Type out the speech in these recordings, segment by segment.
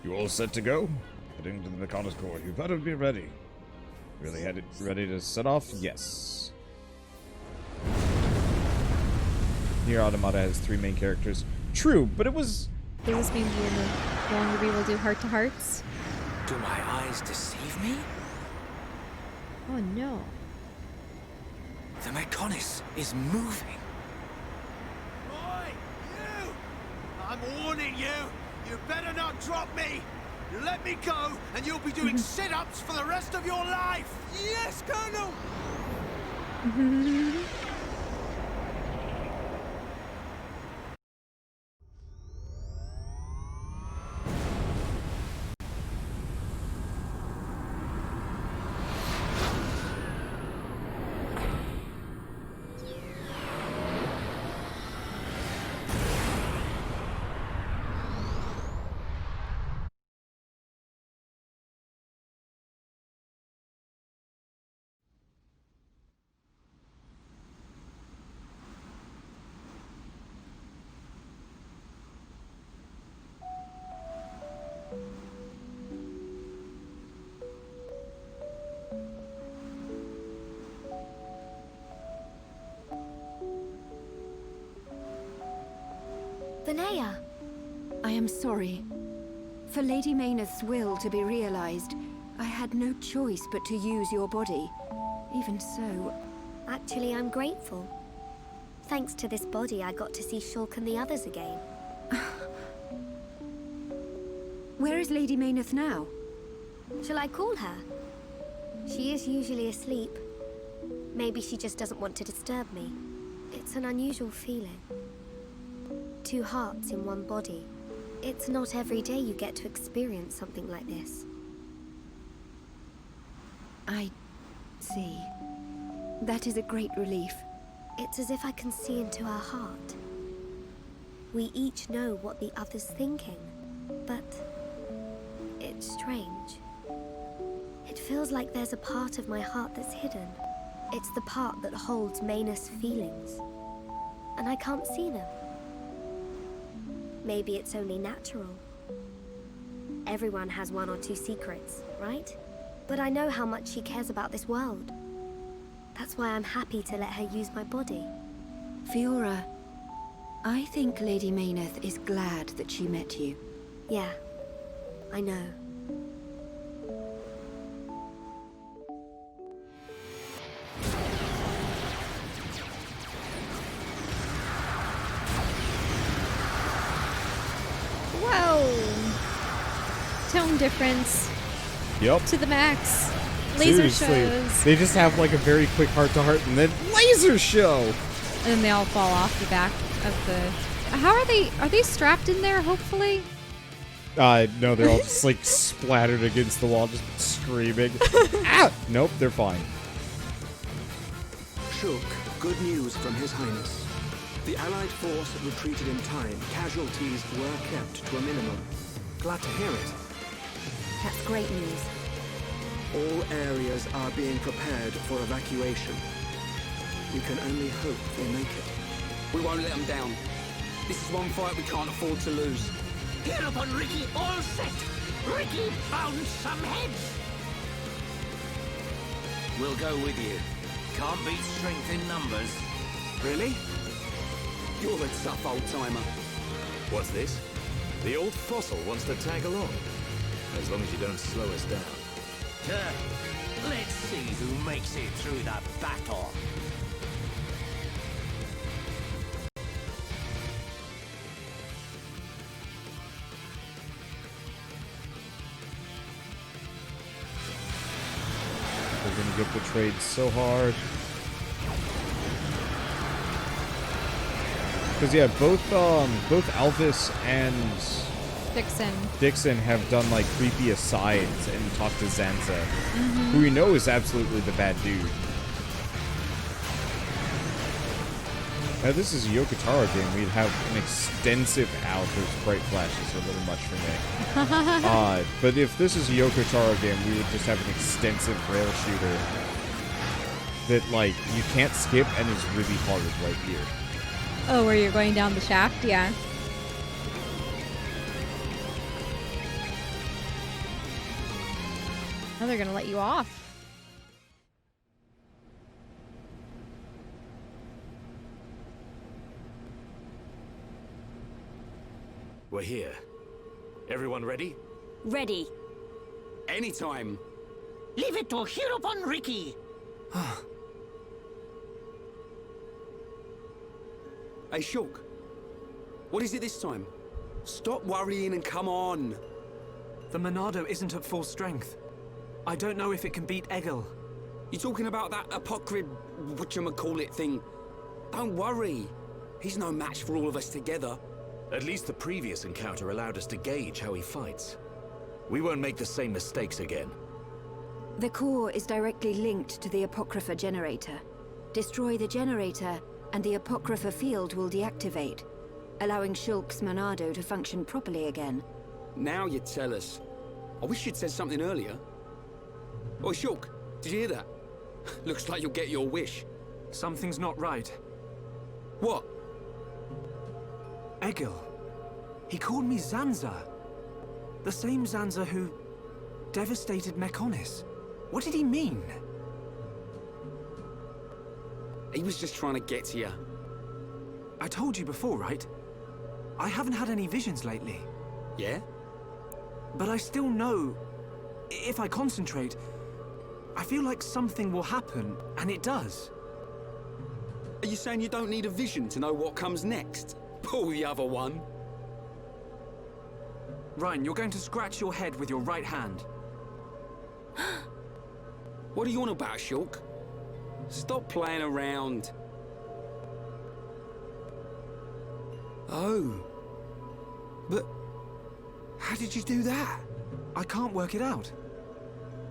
You all set to go? Heading to the Mechonis Core. You better be ready. Really had it ready to set off? Yes. Nier Automata has 3 main characters. True, but it was... Does this mean we'll no longer be able to do heart-to-hearts? Do my eyes deceive me? Oh no. The Mechonis is moving. Oi, you! I'm warning you! You better not drop me! You let me go, and you'll be doing sit-ups for the rest of your life! Yes, Colonel! Linnea! I am sorry. For Lady Menace's will to be realized, I had no choice but to use your body. Even so... Actually, I'm grateful. Thanks to this body, I got to see Shulk and the others again. Where is Lady Menace now? Shall I call her? She is usually asleep. Maybe she just doesn't want to disturb me. It's an unusual feeling. 2 hearts in one body. It's not every day you get to experience something like this. I see. That is a great relief. It's as if I can see into our heart. We each know what the other's thinking, but it's strange. It feels like there's a part of my heart that's hidden. It's the part that holds Menace's feelings, and I can't see them. Maybe it's only natural. Everyone has 1 or 2 secrets, right? But I know how much she cares about this world. That's why I'm happy to let her use my body. Fiora, I think Lady Menace is glad that she met you. Yeah, I know. Tone difference. Yep. To the max. Laser shows. They just have like a very quick heart-to-heart and then laser show! And then they all fall off the back of the... How are they? Are they strapped in there, hopefully? No, they're all just like splattered against the wall, just screaming. Ah! Nope, they're fine. Shulk, good news from His Highness. The Allied force retreated in time. Casualties were kept to a minimum. Glad to hear it. That's great news. All areas are being prepared for evacuation. We can only hope they make it. We won't let them down. This is one fight we can't afford to lose. Here upon Ricky, all set! Ricky found some heads! We'll go with you. Can't beat strength in numbers. Really? You're the tough old-timer. What's this? The old fossil wants to tag along. As long as you don't slow us down. Let's see who makes it through the battle. We're gonna get betrayed so hard. Because yeah, both Alvis and Dixon have done like creepy asides and talked to Zanza, who we know is absolutely the bad dude. Now this is a Yokotaro game. We'd have an extensive there's bright flashes are a little much for me. But if this is a Yokotaro game, we would just have an extensive rail shooter that like you can't skip and is really hard right here. Oh, where you're going down the shaft? Yeah. Oh, they're gonna let you off. We're here. Everyone ready? Ready. Anytime. Leave it to Hierophant Ricky. Hey, Shulk. What is it this time? Stop worrying and come on. The Monado isn't at full strength. I don't know if it can beat Egil. You talking about that Apocrypha, whatchamacallit thing? Don't worry. He's no match for all of us together. At least the previous encounter allowed us to gauge how he fights. We won't make the same mistakes again. The core is directly linked to the Apocrypha generator. Destroy the generator, and the Apocrypha field will deactivate, allowing Shulk's Monado to function properly again. Now you tell us. I wish you'd said something earlier. Oh, Shulk, did you hear that? Looks like you'll get your wish. Something's not right. What? Egil. He called me Zanza. The same Zanza who devastated Mechonis. What did he mean? He was just trying to get to you. I told you before, right? I haven't had any visions lately. Yeah? But I still know, if I concentrate, I feel like something will happen, and it does. Are you saying you don't need a vision to know what comes next? Pull the other one. Ryan, you're going to scratch your head with your right hand. What are you on about, Shulk? Stop playing around. Oh. But how did you do that? I can't work it out.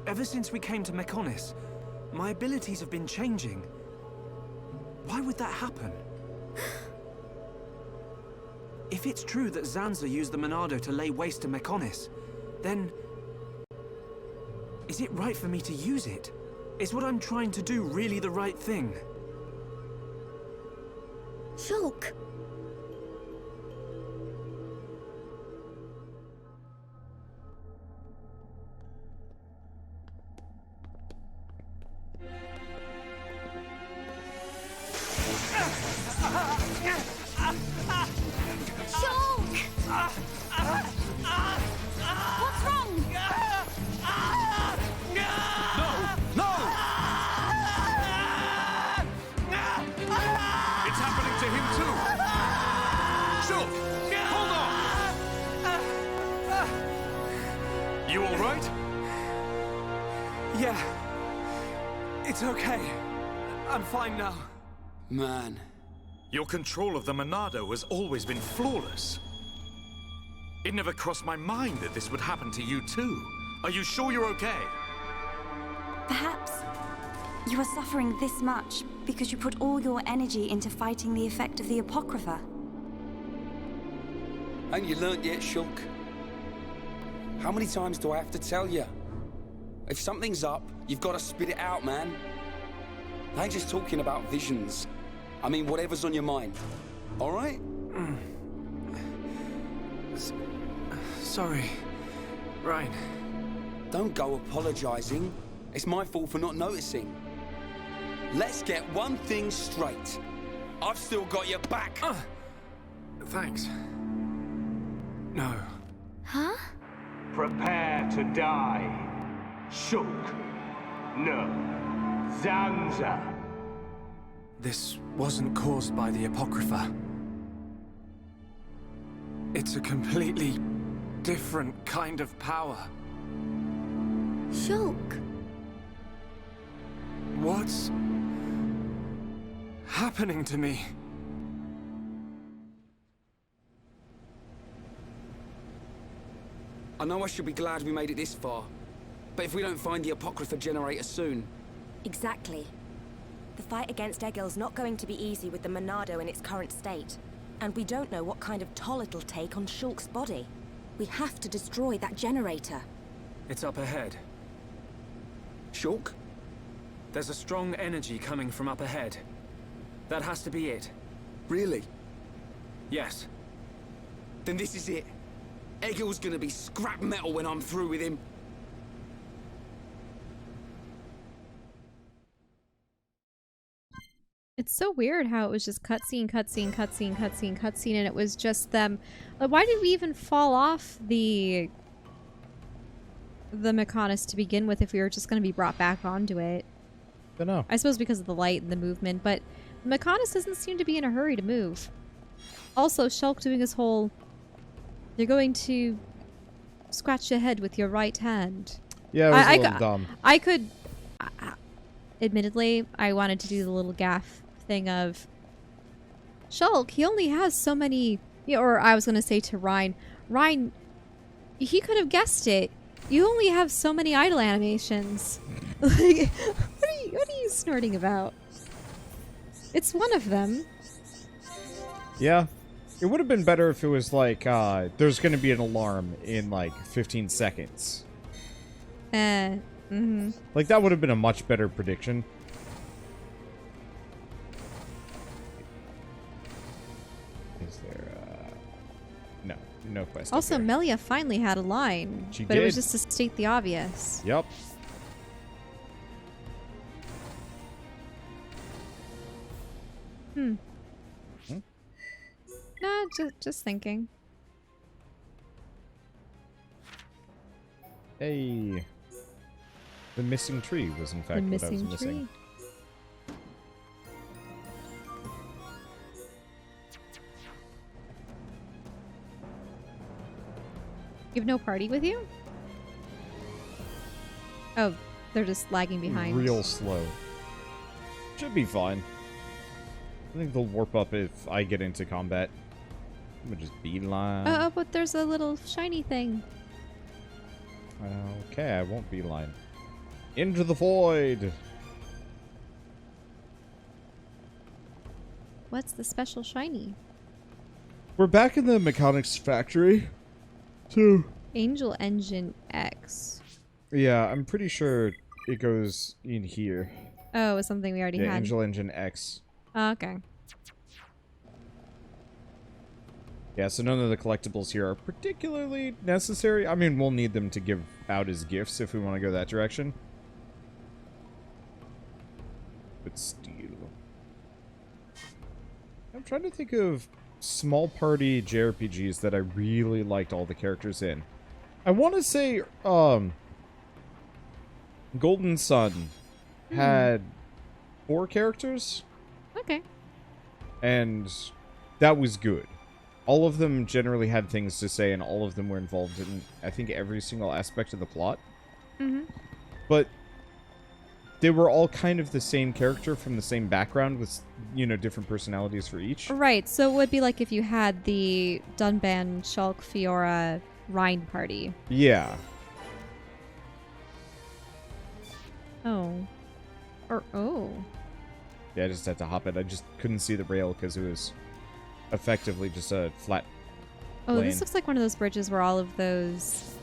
Ever since we came to Mechonis, my abilities have been changing. Why would that happen? If it's true that Zanza used the Monado to lay waste to Mechonis, then... is it right for me to use it? Is what I'm trying to do really the right thing? Shulk! You all right? Yeah. It's okay. I'm fine now. Man. Your control of the Monado has always been flawless. It never crossed my mind that this would happen to you too. Are you sure you're okay? Perhaps you are suffering this much because you put all your energy into fighting the effect of the Apocrypha. Ain't you learnt yet, Shulk? How many times do I have to tell you? If something's up, you've got to spit it out, man. I ain't just talking about visions. I mean, whatever's on your mind. All right? Sorry, Ryan. Don't go apologizing. It's my fault for not noticing. Let's get one thing straight. I've still got your back. Thanks. No. Huh? Prepare to die. Shulk. No. Zanza. This wasn't caused by the Apocrypha. It's a completely different kind of power. Shulk. What's happening to me? I know I should be glad we made it this far, but if we don't find the Apocrypha generator soon... Exactly. The fight against Egil's not going to be easy with the Monado in its current state. And we don't know what kind of toll it'll take on Shulk's body. We have to destroy that generator. It's up ahead. Shulk? There's a strong energy coming from up ahead. That has to be it. Really? Yes. Then this is it. Egil's gonna be scrap metal when I'm through with him. It's so weird how it was just cutscene, cutscene, cutscene, cutscene, cutscene, and it was just them. Like, why did we even fall off the Mechonis to begin with if we were just going to be brought back onto it? Don't know. I suppose because of the light and the movement, but Mechonis doesn't seem to be in a hurry to move. Also, Shulk doing his whole, you're going to scratch your head with your right hand. Yeah, it was a little dumb. I could... admittedly, I wanted to do the little gaff thing of Shulk, he only has so many... Or I was going to say to Ryan, he could have guessed it. You only have so many idle animations. Like, what are you snorting about? It's one of them. Yeah. It would have been better if it was like, there's going to be an alarm in like 15 seconds. Like, that would have been a much better prediction. Is there, no quest. Also, Melia finally had a line. She but did. It was just to state the obvious. Yep. Nah, just thinking. Hey. The missing tree was in fact what I was missing. You have no party with you? Oh, they're just lagging behind. Real slow. Should be fine. I think they'll warp up if I get into combat. I'm gonna just beeline. Oh, but there's a little shiny thing. Okay, I won't beeline. Into the void! What's the special shiny? We're back in the mechanics factory. So... Angel Engine X. Yeah, I'm pretty sure it goes in here. Oh, it's something we already had. Yeah, Angel Engine X. Oh, okay. Yeah, so none of the collectibles here are particularly necessary. I mean, we'll need them to give out as gifts if we want to go that direction. But still. I'm trying to think of small party JRPGs that I really liked all the characters in. I want to say, Golden Sun had 4 characters. Okay. And that was good. All of them generally had things to say, and all of them were involved in, I think, every single aspect of the plot. But they were all kind of the same character from the same background with, you know, different personalities for each. Right, so it would be like if you had the Dunban, Shulk, Fiora, Rhine party. Yeah. Oh. Or, oh. Yeah, I just had to hop it. I just couldn't see the rail because it was effectively just a flat plane. This looks like one of those bridges where all of those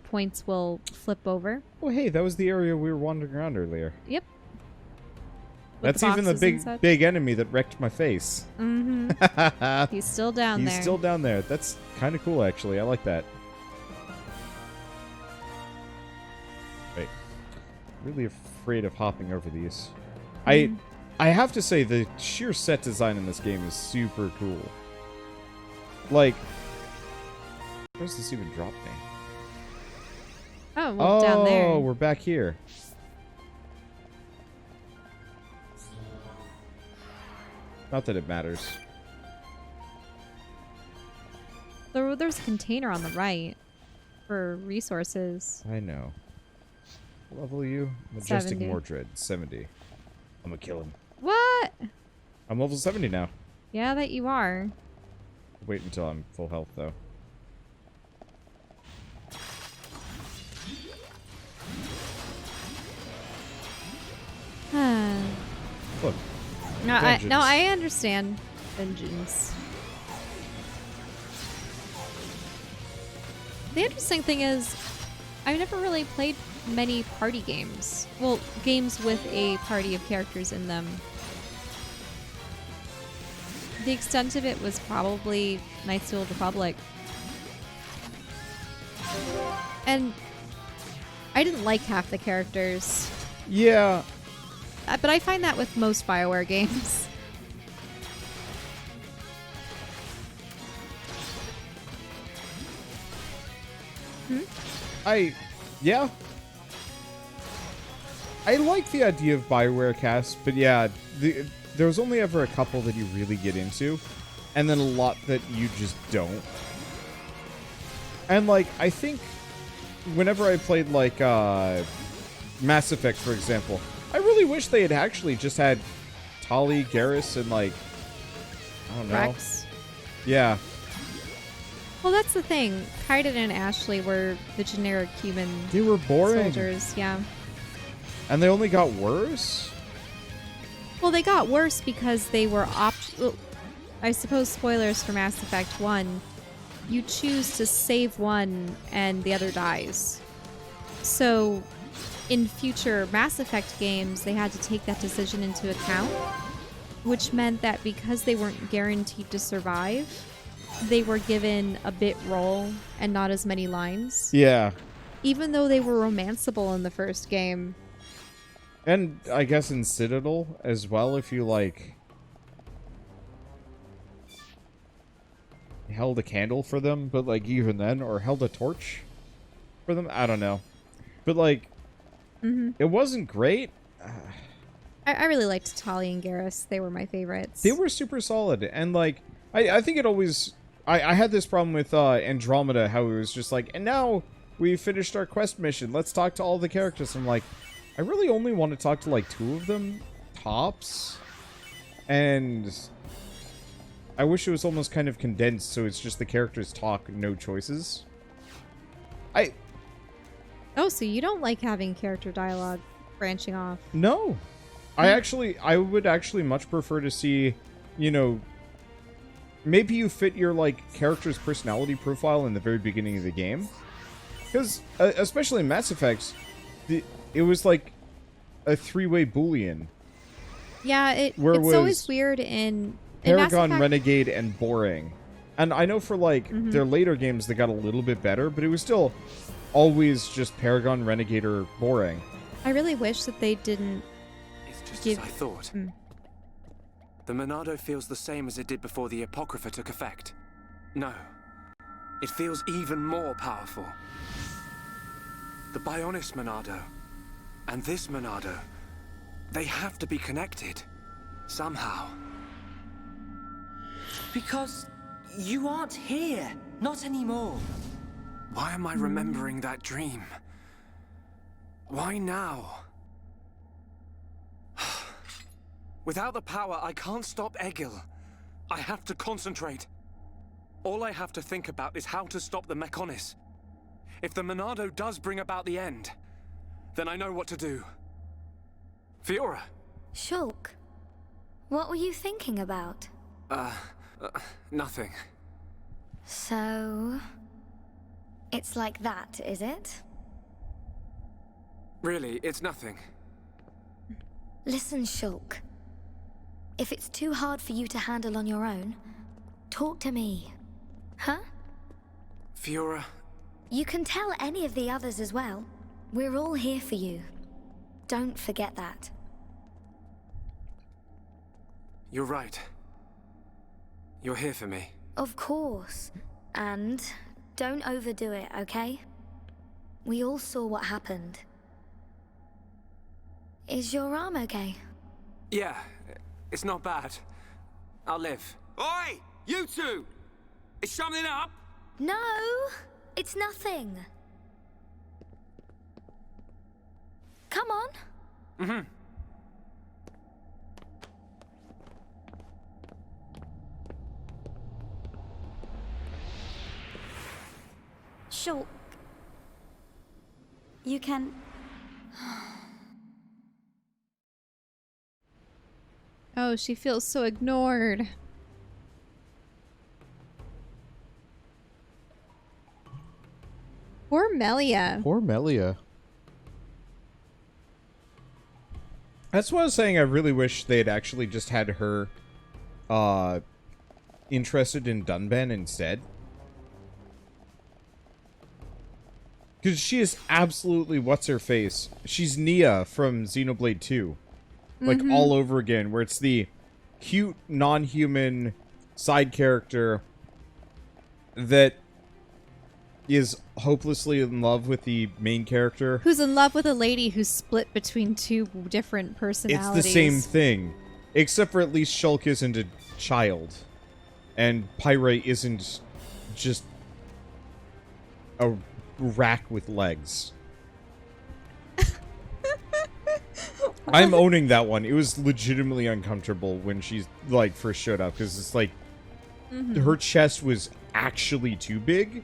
points will flip over. Oh, hey, that was the area we were wandering around earlier. Yep. That's even the big enemy that wrecked my face. He's still down there. He's still down there. That's kind of cool, actually. I like that. Wait. Really afraid of hopping over these. I have to say, the sheer set design in this game is super cool. Like, where does this even drop me? Oh, well, down there. Oh, we're back here. Not that it matters. There's a container on the right for resources. I know. What level are you? Majestic 70. Mordred, 70. I'm gonna kill him. What? I'm level 70 now. Yeah, that you are. Wait until I'm full health, though. Look. No, I understand. Vengeance. The interesting thing is, I've never really played many party games. Well, games with a party of characters in them. The extent of it was probably Knights of the Old Republic. And I didn't like half the characters. Yeah. But I find that with most BioWare games. Yeah. I like the idea of BioWare casts, but yeah, there was only ever a couple that you really get into, and then a lot that you just don't. And, like, I think whenever I played, like, Mass Effect, for example, I really wish they had actually just had Tali, Garrus, and, like, I don't know. Rex. Yeah. Well, that's the thing. Kaiden and Ashley were the generic human They were boring. soldiers, yeah. And they only got worse? Well, they got worse because they were I suppose spoilers for Mass Effect 1. You choose to save one and the other dies. So in future Mass Effect games, they had to take that decision into account, which meant that because they weren't guaranteed to survive, they were given a bit role and not as many lines. Yeah. Even though they were romanceable in the first game. And I guess in Citadel as well, if you, like, held a candle for them, but, like, even then, or held a torch for them, I don't know. But, like, it wasn't great. I really liked Tali and Garrus. They were my favorites. They were super solid, and, like, I think it always... I had this problem with Andromeda, how it was just like, and now we finished our quest mission, let's talk to all the characters. I'm like, I really only want to talk to, like, 2 of them, tops. And I wish it was almost kind of condensed, so it's just the characters talk, no choices. Oh, so you don't like having character dialogue branching off? No. I would actually much prefer to see, you know, maybe you fit your, like, character's personality profile in the very beginning of the game. Because, especially in Mass Effect, it was like a 3-way Boolean. Yeah, it's was always weird in Paragon, Mass Effect... Renegade, and Boring. And I know for, like, their later games they got a little bit better, but it was still always just Paragon, Renegade, or Boring. I really wish that they didn't As I thought. The Monado feels the same as it did before the Apocrypha took effect. No. It feels even more powerful. The Bionis Monado and this Monado, they have to be connected. Somehow. Because you aren't here. Not anymore. Why am I remembering that dream? Why now? Without the power, I can't stop Egil. I have to concentrate. All I have to think about is how to stop the Mechonis. If the Monado does bring about the end, then I know what to do. Fiora. Shulk, what were you thinking about? Nothing. So... it's like that, is it? Really, it's nothing. Listen, Shulk. If it's too hard for you to handle on your own, talk to me. Huh? Fiora... You can tell any of the others as well. We're all here for you. Don't forget that. You're right. You're here for me. Of course. And don't overdo it, okay? We all saw what happened. Is your arm okay? Yeah, it's not bad. I'll live. Oi! You two! Is something up? No! It's nothing. Come on. Mm-hmm. Shulk. You can... Oh, she feels so ignored. Poor Melia. Poor Melia. That's what I was saying. I really wish they had actually just had her interested in Dunban instead. Because she is absolutely what's-her-face. She's Nia from Xenoblade 2. like all over again, where it's the cute non-human side character that is hopelessly in love with the main character. Who's in love with a lady who's split between two different personalities. It's the same thing. Except for at least Shulk isn't a child. And Pyrite isn't just a rack with legs. I'm owning that one. It was legitimately uncomfortable when she like first showed up, because it's like her chest was actually too big.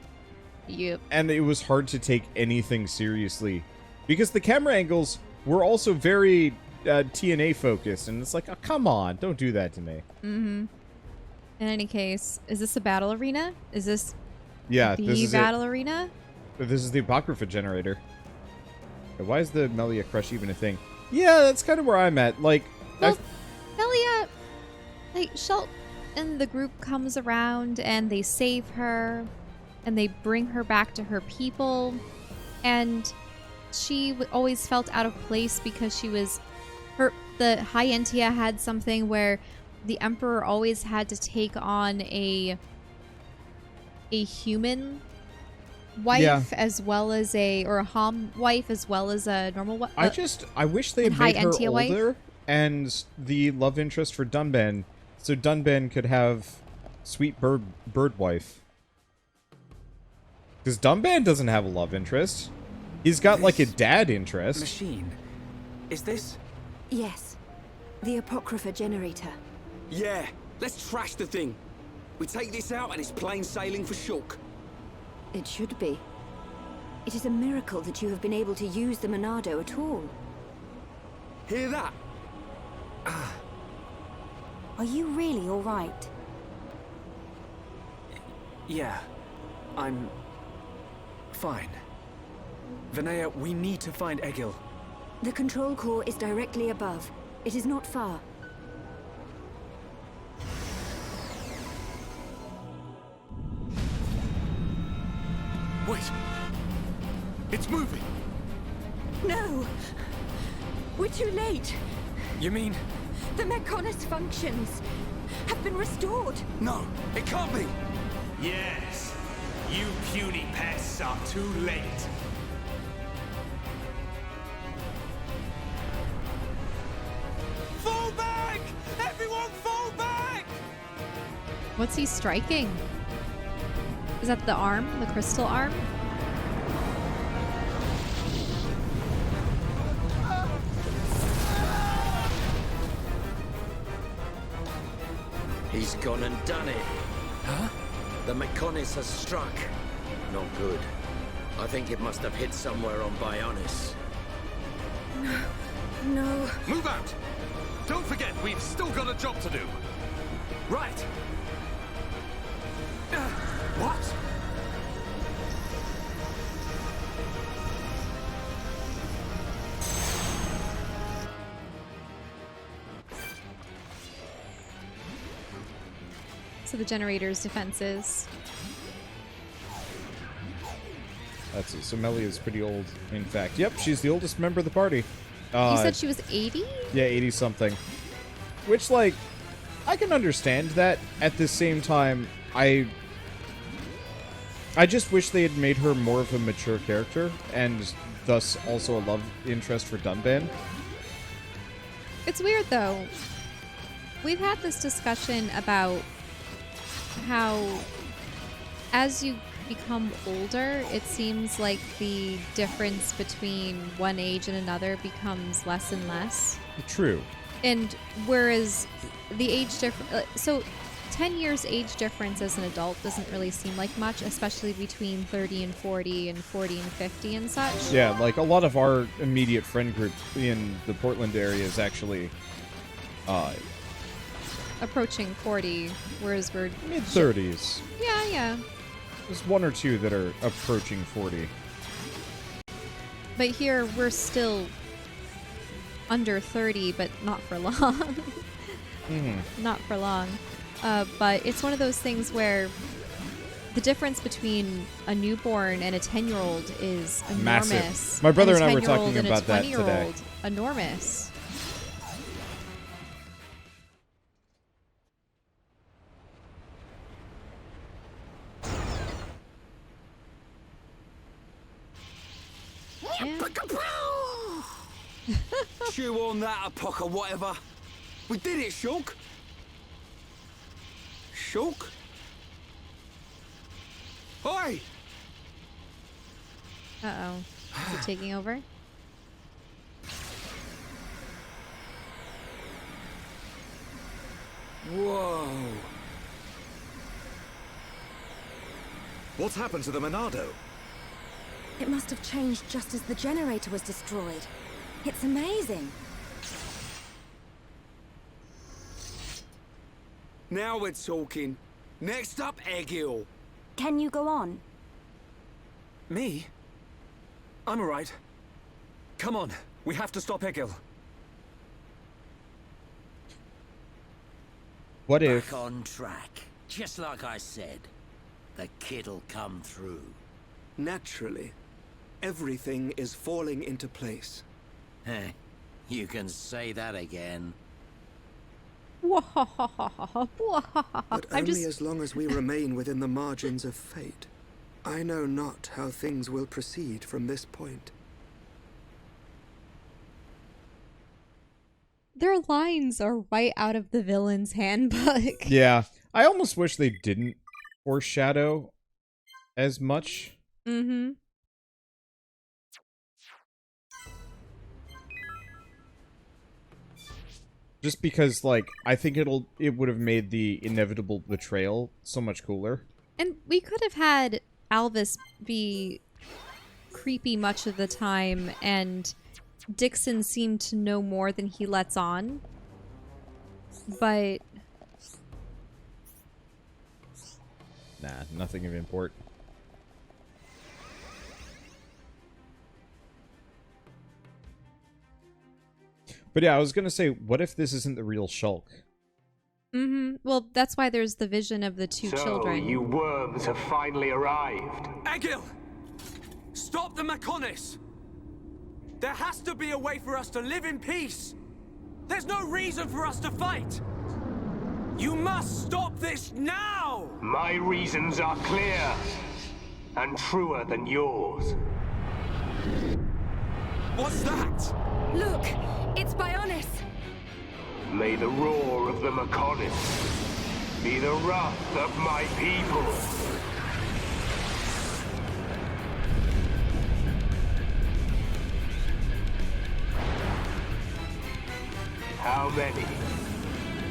Yep. And it was hard to take anything seriously because the camera angles were also very TNA focused, and it's like, oh, come on, don't do that to me. In any case, is this a battle arena? Is this this is battle arena? This is the Apocrypha generator. Why is the Melia crush even a thing? Yeah, that's kind of where I'm at. Like, well, Melia, like, Shulk and the group comes around and they save her. And they bring her back to her people, and she always felt out of place because she was the High Entia had something where the Emperor always had to take on a human wife as well as a Hom wife as well as a normal wife. I wish they made her older and the love interest for Dunban, so Dunban could have sweet bird wife. Because Dunban doesn't have a love interest. He's got, like, a dad interest. Machine. Is this? Yes. The Apocrypha generator. Yeah. Let's trash the thing. We take this out and it's plain sailing for Shulk. It should be. It is a miracle that you have been able to use the Monado at all. Hear that? Are you really all right? Yeah. I'm fine. Vanea, we need to find Egil. The control core is directly above. It is not far. Wait! It's moving! No! We're too late! You mean? The Mechonis functions have been restored! No, it can't be! Yes! You puny pests are too late. Fall back! Everyone fall back! What's he striking? Is that the arm? The crystal arm? He's gone and done it. Huh? The Mechonis has struck. Not good. I think it must have hit somewhere on Bionis. No. Move out! Don't forget, we've still got a job to do. Right. What? So the generator's defenses. Let's see. So Melia's pretty old, in fact. Yep, she's the oldest member of the party. You said she was 80? Yeah, 80-something. Which, like, I can understand that. At the same time, I just wish they had made her more of a mature character, and thus also a love interest for Dunban. It's weird, though. We've had this discussion about how as you become older, it seems like the difference between one age and another becomes less and less. True. And whereas the age difference, so 10 years age difference as an adult doesn't really seem like much, especially between 30 and 40 and 40 and 50 and such. Yeah, like a lot of our immediate friend group in the Portland area is actually approaching 40, whereas we're mid-30s. Yeah. There's one or two that are approaching 40. But here we're still under 30, but not for long. Not for long. But it's one of those things where the difference between a newborn and a 10-year-old is enormous. Massive. My brother and I were talking about that today. Enormous. Chew on that, Apoc or whatever. We did it, Shulk. Shulk? Oi! Uh-oh. Is it taking over? Whoa. What's happened to the Monado? It must have changed just as the generator was destroyed. It's amazing. Now we're talking. Next up, Egil. Can you go on? Me? I'm alright. Come on, we have to stop Egil. What if... Back on track. Just like I said. The kid'll come through. Naturally. Everything is falling into place. Heh. You can say that again. But only as long as we remain within the margins of fate. I know not how things will proceed from this point. Their lines are right out of the villain's handbook. Yeah. I almost wish they didn't foreshadow as much. Mm-hmm. Just because, like, I think it would have made the inevitable betrayal so much cooler. And we could have had Alvis be creepy much of the time, and Dixon seemed to know more than he lets on. But... Nah, nothing of import. But yeah, I was gonna say, what if this isn't the real Shulk? Mm-hmm. Well, that's why there's the vision of the two children. So, you worms have finally arrived. Egil! Stop the Mechonis! There has to be a way for us to live in peace! There's no reason for us to fight! You must stop this now! My reasons are clear, and truer than yours. What's that? Look! It's Bionis! May the roar of the Mechonis be the wrath of my people. How many?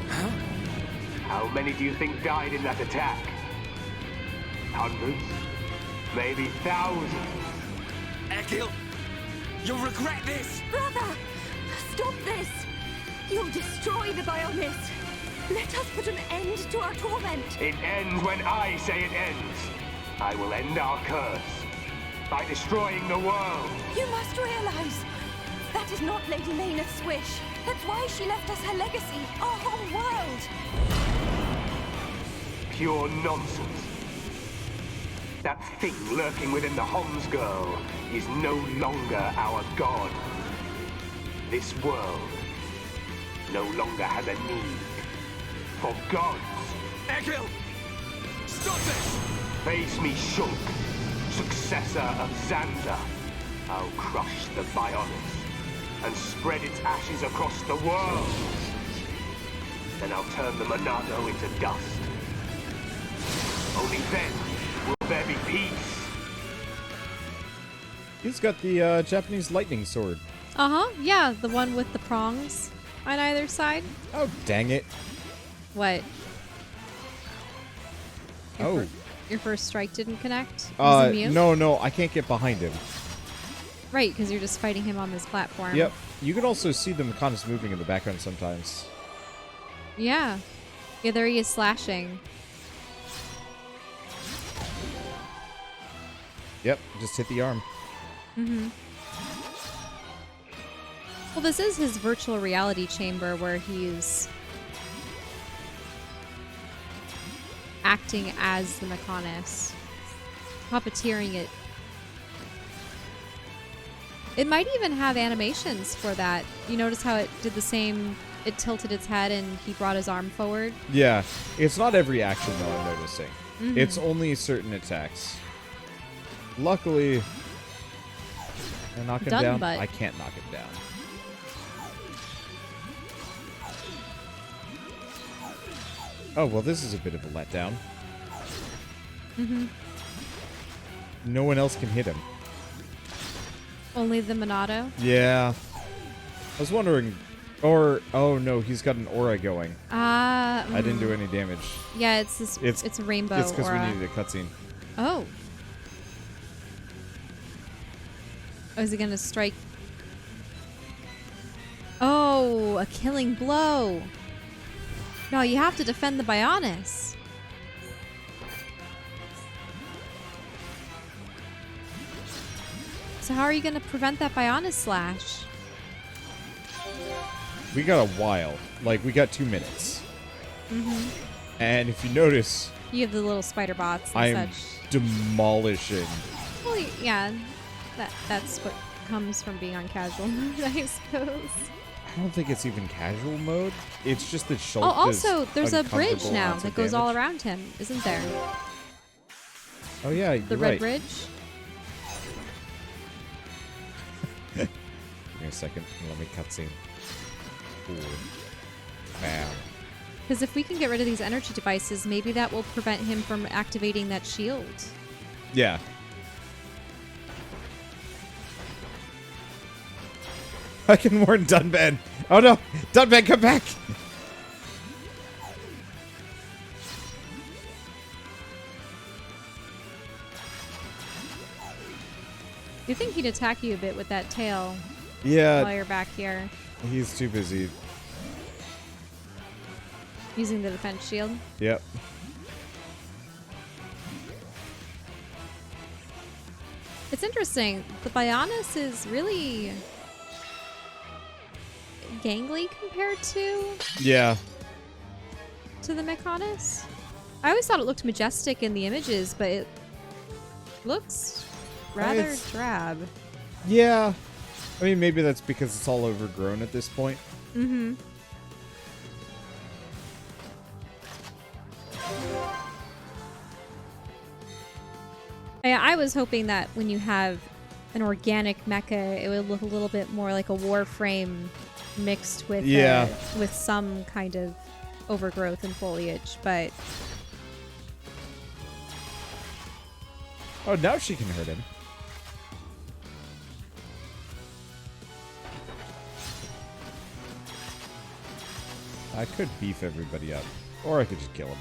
Huh? How many do you think died in that attack? Hundreds? Maybe thousands? Egil! You'll regret this! Brother! Stop this! You'll destroy the Bionis! Let us put an end to our torment! It ends when I say it ends. I will end our curse by destroying the world. You must realize that is not Lady Menace's wish. That's why she left us her legacy, our whole world. Pure nonsense. That thing lurking within the Homs girl is no longer our god. This world no longer has a need for gods. Egil! Stop this! Face me, Shulk, successor of Xanta. I'll crush the Bionis and spread its ashes across the world. Then I'll turn the Monado into dust. Only then will there be peace. He's got the Japanese lightning sword. Uh-huh, yeah, the one with the prongs on either side. Oh, dang it. What? Oh. Your first strike didn't connect? No, I can't get behind him. Right, because you're just fighting him on this platform. Yep. You can also see the Mechonis moving in the background sometimes. Yeah. Yeah, there he is slashing. Yep, just hit the arm. Mm-hmm. Well, this is his virtual reality chamber where he's acting as the Mechonis, puppeteering it. It might even have animations for that. You notice how it did the same, it tilted its head and he brought his arm forward? Yeah, it's not every action though, I'm noticing. Mm-hmm. It's only certain attacks. Luckily, Can I knock him Done, down? but- I can't knock him down. Oh, well, this is a bit of a letdown. Mm-hmm. No one else can hit him. Only the Monado. Yeah. I was wondering... Or... Oh, no, he's got an aura going. I didn't do any damage. Yeah, it's this. It's a rainbow It's because we aura. needed a cutscene. Oh. Oh, is he gonna strike? Oh, a killing blow. No, you have to defend the Bionis. So how are you gonna prevent that Bionis slash? We got a while. Like, we got 2 minutes. Mm-hmm. And if you notice... You have the little spider bots and I'm such. demolishing. Well, yeah, that's what comes from being on casual mode, I suppose. I don't think it's even casual mode. It's just that Shulk Oh, also, is there's a bridge uncomfortable now amounts that of goes all damage. around him, isn't there? Oh, yeah, The you're red right. bridge? Give me a second. Let me cutscene. Cool. Bam. Because if we can get rid of these energy devices, maybe that will prevent him from activating that shield. Yeah. I can warn Dunban. Oh no! Dunban, come back! You think he'd attack you a bit with that tail Yeah. while you're back here, He's too busy. using the defense shield? Yep. It's interesting. The Bionis is really gangly compared to Yeah. the Mechonis. I always thought it looked majestic in the images, but it looks rather It's- drab. Yeah. I mean, maybe that's because it's all overgrown at this point. Mm-hmm. I was hoping that when you have an organic mecha, it would look a little bit more like a Warframe mixed with with some kind of overgrowth and foliage, but Oh, now she can hurt him. I could beef everybody up. Or I could just kill him.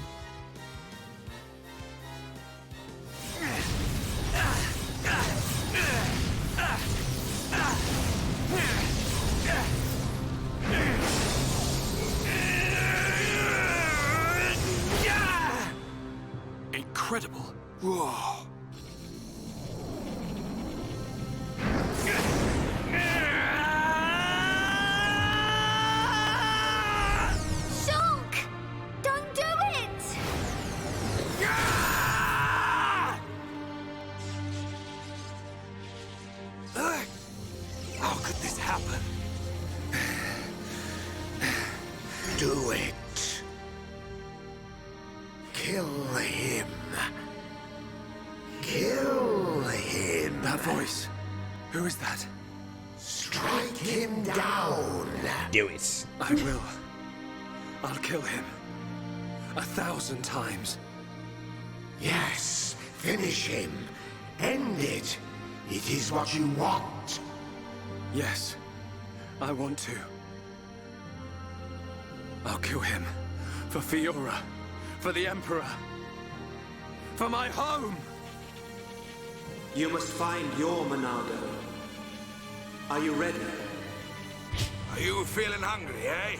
Incredible. Whoa. Shulk! Don't do it! How could this happen? Do it. Kill him. Kill him. That voice. Who is that? Strike him down. Do it. I will. I'll kill him. 1,000 times. Yes, finish him. End it. It is what you want. Yes, I want to. I'll kill him. For Fiora. For the Emperor. For my home! You must find your Monado. Are you ready? Are you feeling hungry, eh?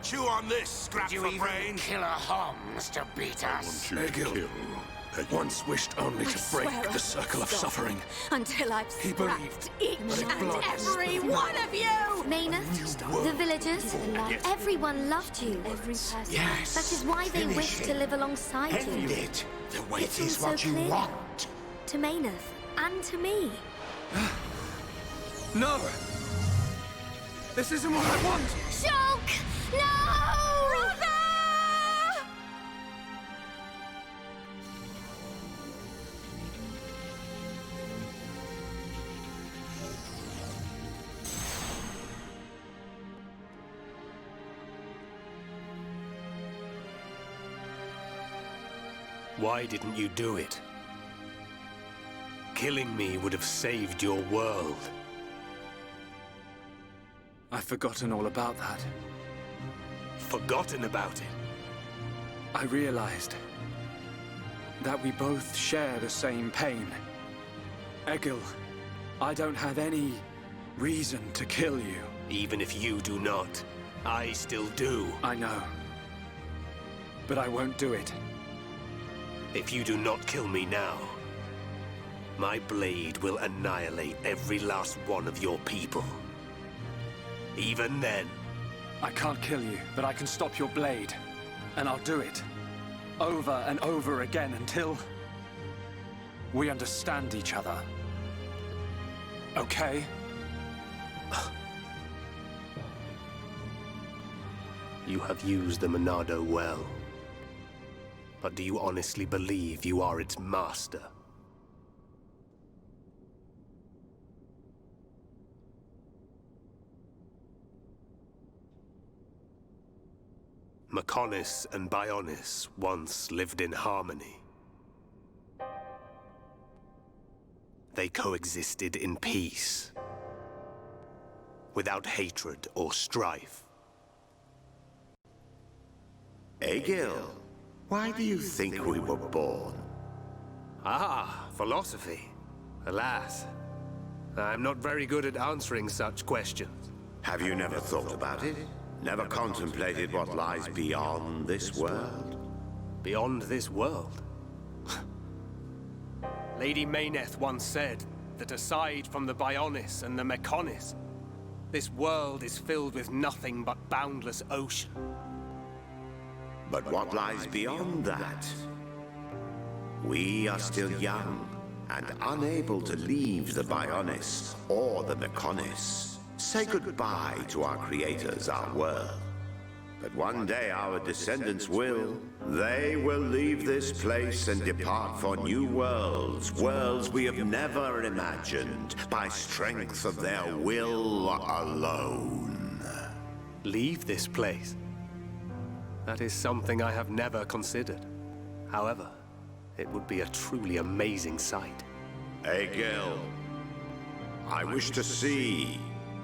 Chew on this, scrap for brain. Kill a Homs to beat us. Egil once wished only to break the circle of suffering. Until I've He believed, scrapped each but and blood every one of you! Menace, the villagers, everyone loved you. Every person. Yes, That is why they finish wished him. to live alongside End you. it. The It is what you want. To Menace and to me. No! This isn't what I want! Shulk! No! Brother! Why didn't you do it? Killing me would have saved your world. I've forgotten all about that. Forgotten about it? I realized that we both share the same pain. Egil, I don't have any reason to kill you. Even if you do not, I still do. I know. But I won't do it. If you do not kill me now, my blade will annihilate every last one of your people. Even then... I can't kill you, but I can stop your blade. And I'll do it. Over and over again until... we understand each other. Okay? You have used the Monado well. But do you honestly believe you are its master? Mechonis and Bionis once lived in harmony. They coexisted in peace, without hatred or strife. Egil, why do you think we were born? Ah, philosophy. Alas, I'm not very good at answering such questions. Have you never thought about it? Never contemplated what lies beyond this world? Beyond this world? Lady Menace once said that aside from the Bionis and the Mechonis, this world is filled with nothing but boundless ocean. But what lies beyond that? We are still young and unable to leave the Bionis or the Mechonis. Say goodbye to our creators, our world. But one day our descendants will. They will leave this place and depart for new worlds, worlds we have never imagined, by strength of their will alone. Leave this place? That is something I have never considered. However, it would be a truly amazing sight. Egil, I wish to see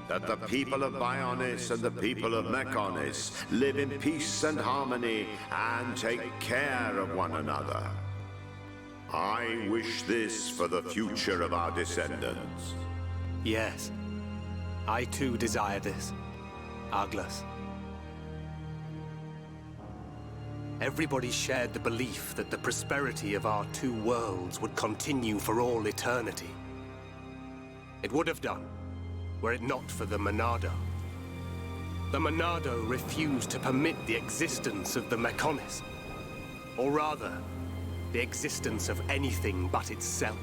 that the people of Bionis and the people of Mechonis live in peace and harmony and take care of one another. I wish this for the future of our descendants. Yes, I too desire this, Arglus. Everybody shared the belief that the prosperity of our two worlds would continue for all eternity. It would have done, were it not for the Monado. The Monado refused to permit the existence of the Mechonis. Or rather, the existence of anything but itself.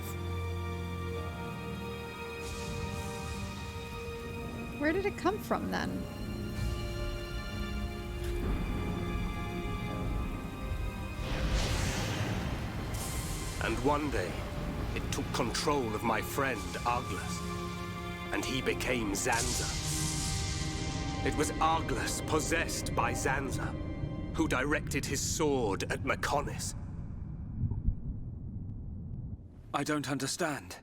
Where did it come from, then? And one day, it took control of my friend, Arglus. And he became Zanza. It was Arglus possessed by Zanza, who directed his sword at Mechonis. I don't understand.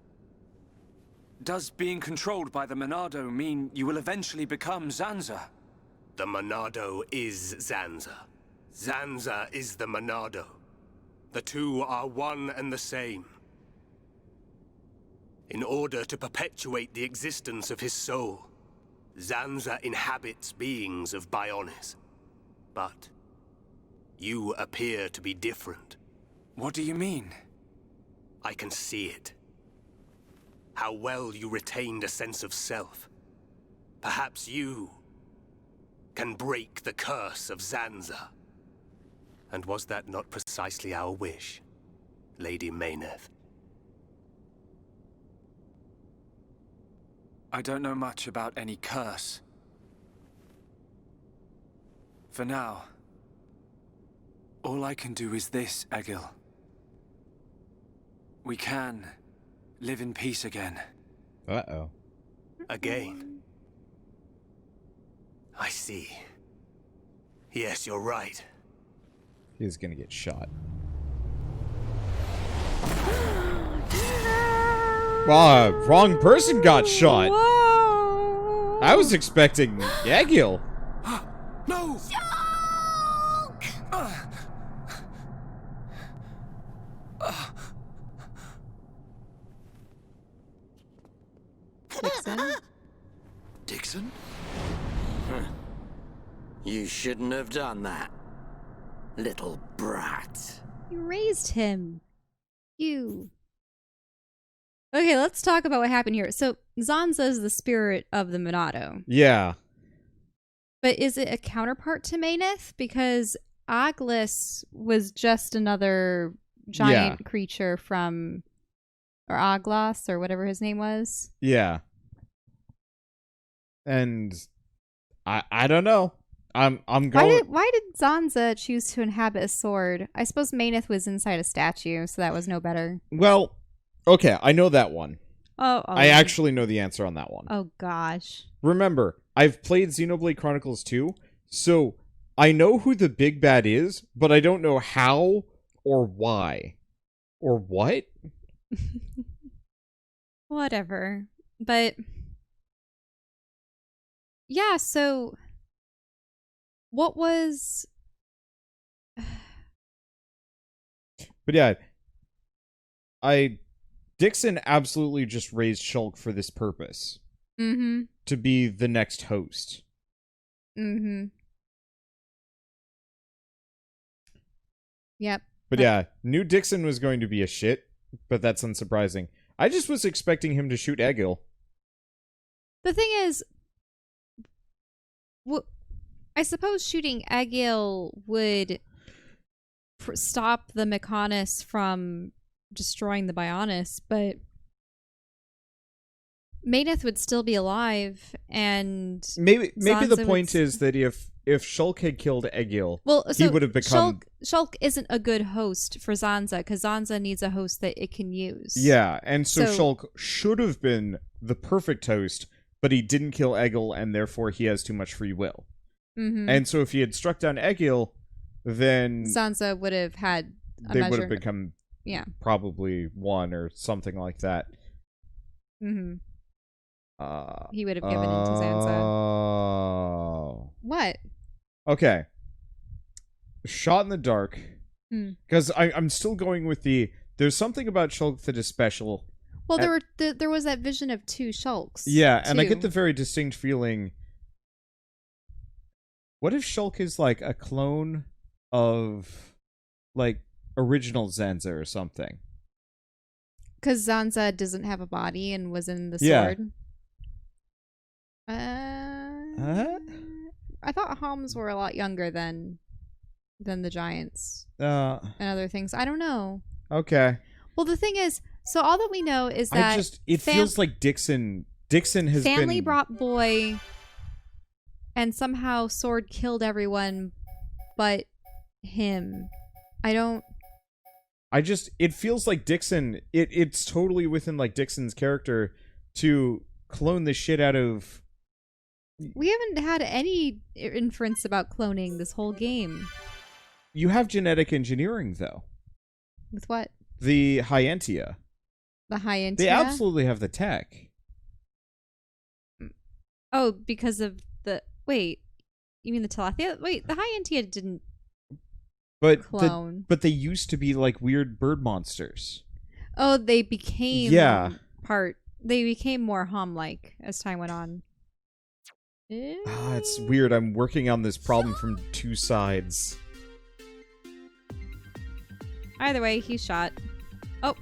Does being controlled by the Monado mean you will eventually become Zanza? The Monado is Zanza. Zanza is the Monado. The two are one and the same. In order to perpetuate the existence of his soul, Zanza inhabits beings of Bionis. But you appear to be different. What do you mean? I can see it. How well you retained a sense of self. Perhaps you can break the curse of Zanza. And was that not precisely our wish, Lady Menace? I don't know much about any curse. For now, all I can do is this, Egil. We can live in peace again. Uh-oh. Again? I see. Yes, you're right. He's gonna get shot. Wrong person got shot. Whoa. I was expecting Egil. No! Dixon? Dixon? Huh. You shouldn't have done that. Little brat. You raised him. You. Okay, let's talk about what happened here. So, Zanza is the spirit of the Monado. Yeah. But is it a counterpart to Menace? Because Aglis was just another giant creature from... Or Aglas, or whatever his name was. Yeah. And... I don't know. I'm going... Why did Zanza choose to inhabit a sword? I suppose Menace was inside a statue, so that was no better. Well, okay, I know that one. Oh. I actually know the answer on that one. Oh, gosh. Remember, I've played Xenoblade Chronicles 2, so I know who the big bad is, but I don't know how or why. Or what? Whatever. But... Yeah, so... What was... But yeah, Dixon absolutely just raised Shulk for this purpose. Mm-hmm. To be the next host. Mm-hmm. Yep. But yeah, knew Dixon was going to be a shit, but that's unsurprising. I just was expecting him to shoot Egil. The thing is, I suppose shooting Egil would stop the Mechonis from destroying the Bionis, but Menace would still be alive, and maybe the point is that if Shulk had killed Egil, he would have become... Shulk isn't a good host for Zanza, because Zanza needs a host that it can use. Yeah, and so Shulk should have been the perfect host, but he didn't kill Egil, and therefore he has too much free will. Mm-hmm. And so if he had struck down Egil, then... Zanza would have had a They measure. would have become probably one or something like that. Mm-hmm. He would have given in to Zanza. What? Okay. Shot in the dark. Because I'm still going with there's something about Shulk that is special. Well, there was that vision of two Shulks. Yeah, and I get the very distinct feeling... What if Shulk is like a clone of like original Zanza or something? Because Zanza doesn't have a body and was in the sword. I thought Homs were a lot younger than the giants and other things. I don't know. Okay. Well, the thing is, so all that we know is that it feels like Dixon has family been... brought boy, and somehow sword killed everyone but him. It feels like Dixon, it's totally within like Dixon's character to clone the shit out of... We haven't had any inference about cloning this whole game. You have genetic engineering, though. With what? The Hyentia. The Hyentia? They absolutely have the tech. Oh, because of the... Wait, you mean the Telephia? Wait, the Hyentia didn't clone. But they used to be like weird bird monsters. Oh, they became They became more Hom-like as time went on. It's weird. I'm working on this problem from two sides. Either way, he's shot. Oh,